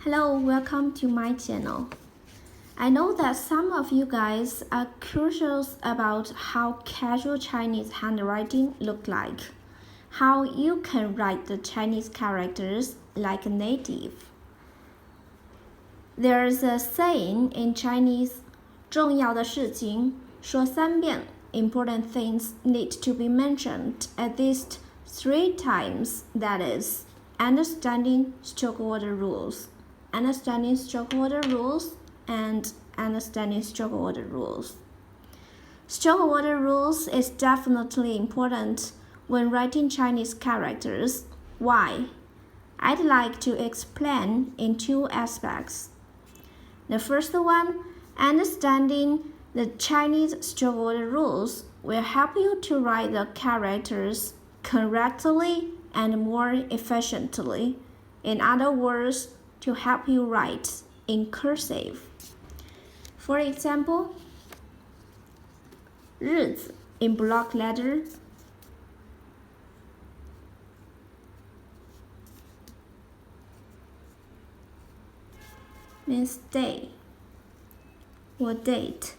Hello, welcome to my channel. I know that some of you guys are curious about how casual Chinese handwriting look like, how you can write the Chinese characters like a native. There's a saying in Chinese, 重要的事情说三遍, important things need to be mentioned at least 3 times, that is, understanding stroke order rules, understanding stroke order rules, and understanding stroke order rules. Stroke order rules is definitely important when writing Chinese characters. Why? I'd like to explain in 2 aspects. The first one, understanding the Chinese stroke order rules will help you to write the characters correctly and more efficiently. In other words, to help you write in cursive. For example, 日子 in block letter, means day or date.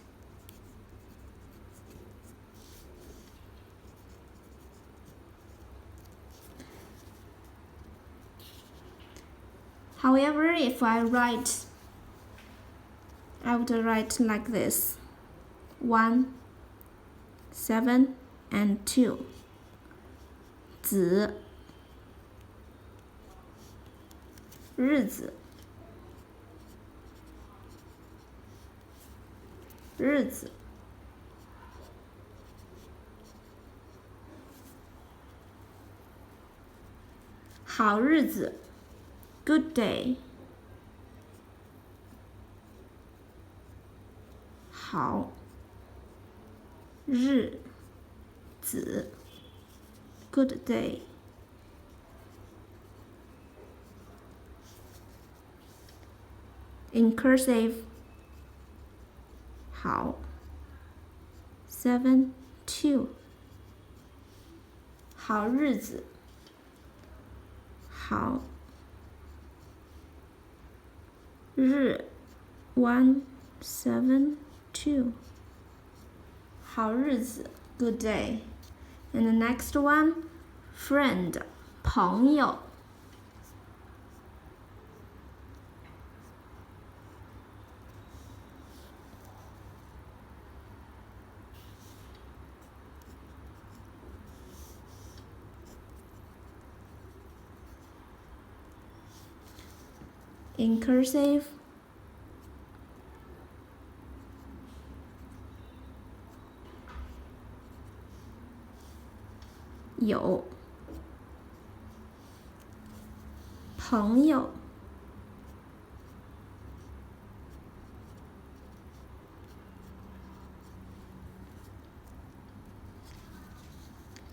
However, if I would write like this: 1, 7, and 2. 子 日子 日子 好日子 good day 好日子 good day. In cursive, 好 7, 2. 好日子好日 1, 7, 2. 好日子 good day. And the next one, friend 朋友In cursive, 有朋友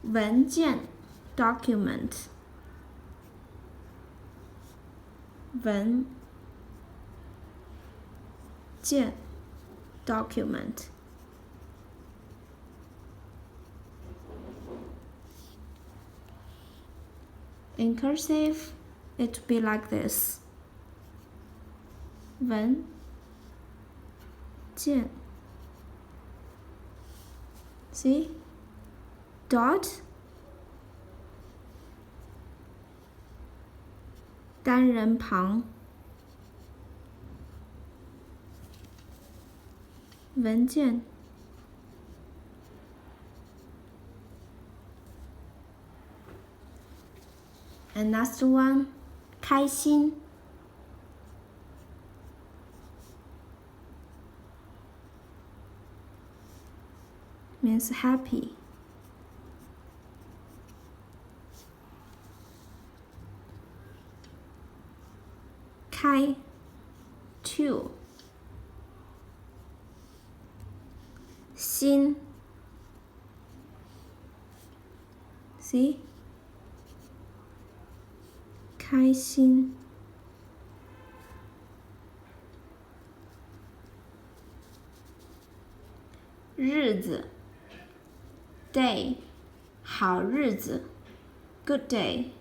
文件 document 文件 document. In cursive, it would be like this: 文件 see dot 单人旁文件And last one, 开心 means happy. Kai 2. 心 see 开心日子 day 好日子 good day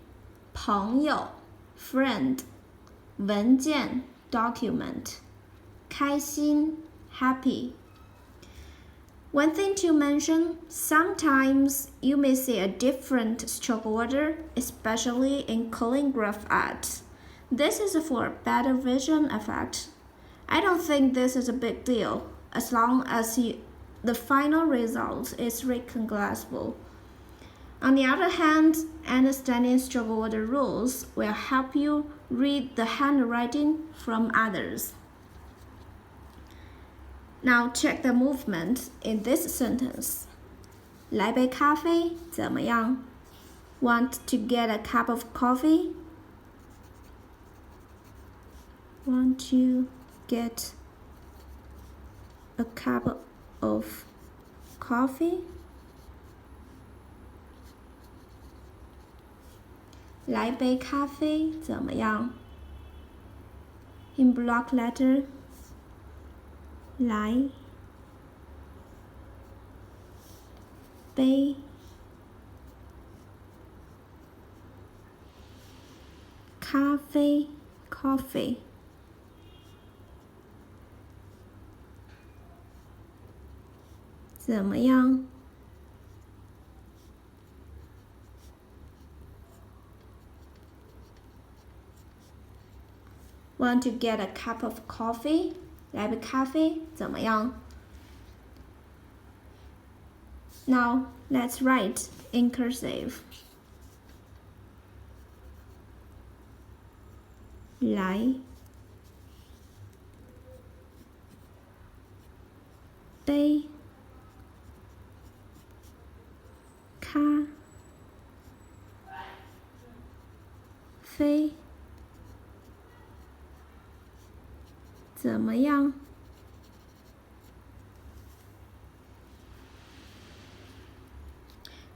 朋友 friend 文件 document, 开心 happy. One thing to mention, sometimes you may see a different stroke order, especially in calligraph art. This is for better vision effect. I don't think this is a big deal, as long as the final result is recognizable. On the other hand, understanding stroke order rules will help you read the handwriting from others. Now check the movement in this sentence. 来杯咖啡怎么样? Want to get a cup of coffee? Want to get a cup of coffee? 来杯咖啡怎么样? In block letter, 来杯咖啡 coffee. 怎么样? Want to get a cup of coffee? 来杯咖啡怎么样? Now let's write in cursive. 来杯咖啡怎么样?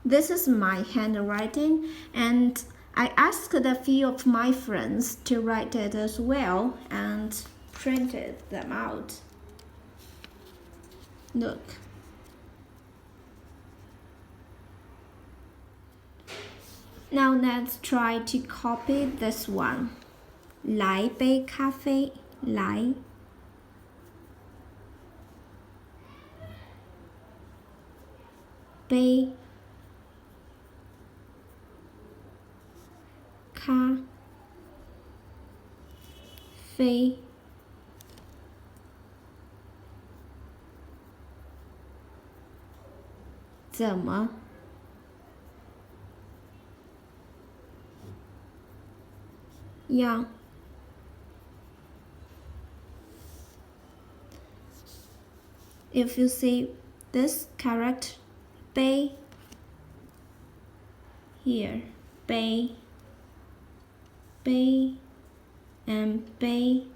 This is my handwriting, and I asked a few of my friends to write it as well and printed them out. Look. Now let's try to copy this one. 来杯咖啡，来杯咖啡怎么样? If you see this character, 杯 here, 杯 and 杯.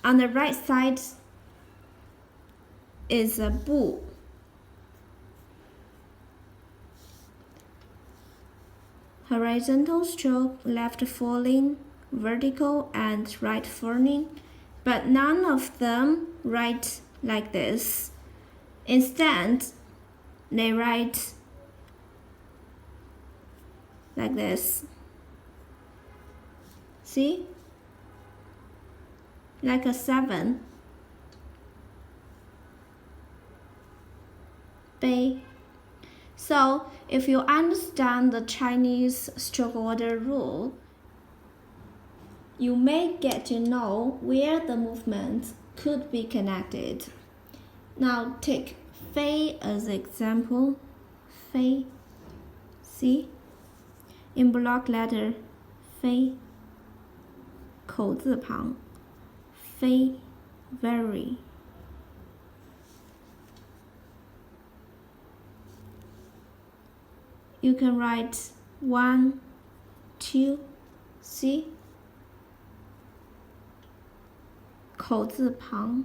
On the right side is a 不. Horizontal stroke, left falling, vertical and right falling, but none of them write like this. Instead, they write like this. See? Like a 7. 杯. So, if you understand the Chinese stroke order rule, you may get to know where the movements could be connected. Now take 飞 as example. 飞. See? In block letter, 飞 口字旁 飞 very. You can write 1, 2, see? 口字旁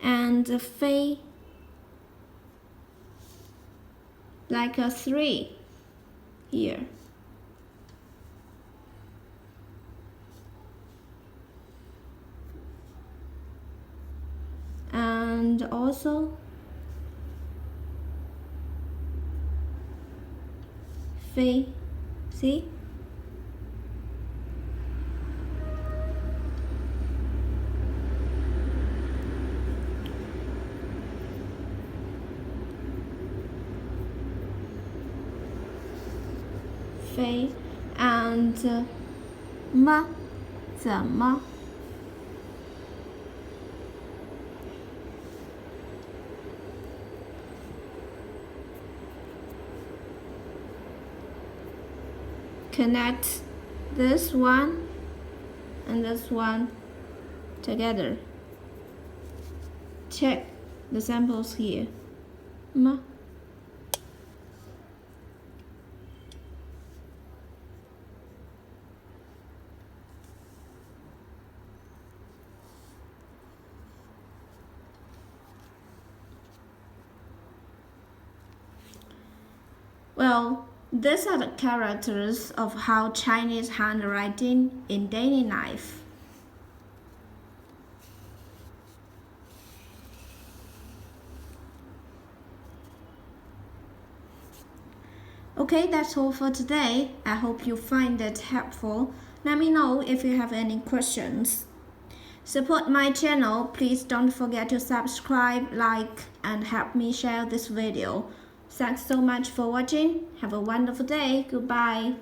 and 飞 like a 3 here. And also 飞 see? Fei and 么怎么 connect this one and this one together. Check the samples here. 么 Well, these are the characters of how Chinese handwriting in daily life. Okay, that's all for today. I hope you find it helpful. Let me know if you have any questions. Support my channel. Please don't forget to subscribe, like, and help me share this video. Thanks so much for watching. Have a wonderful day. Goodbye.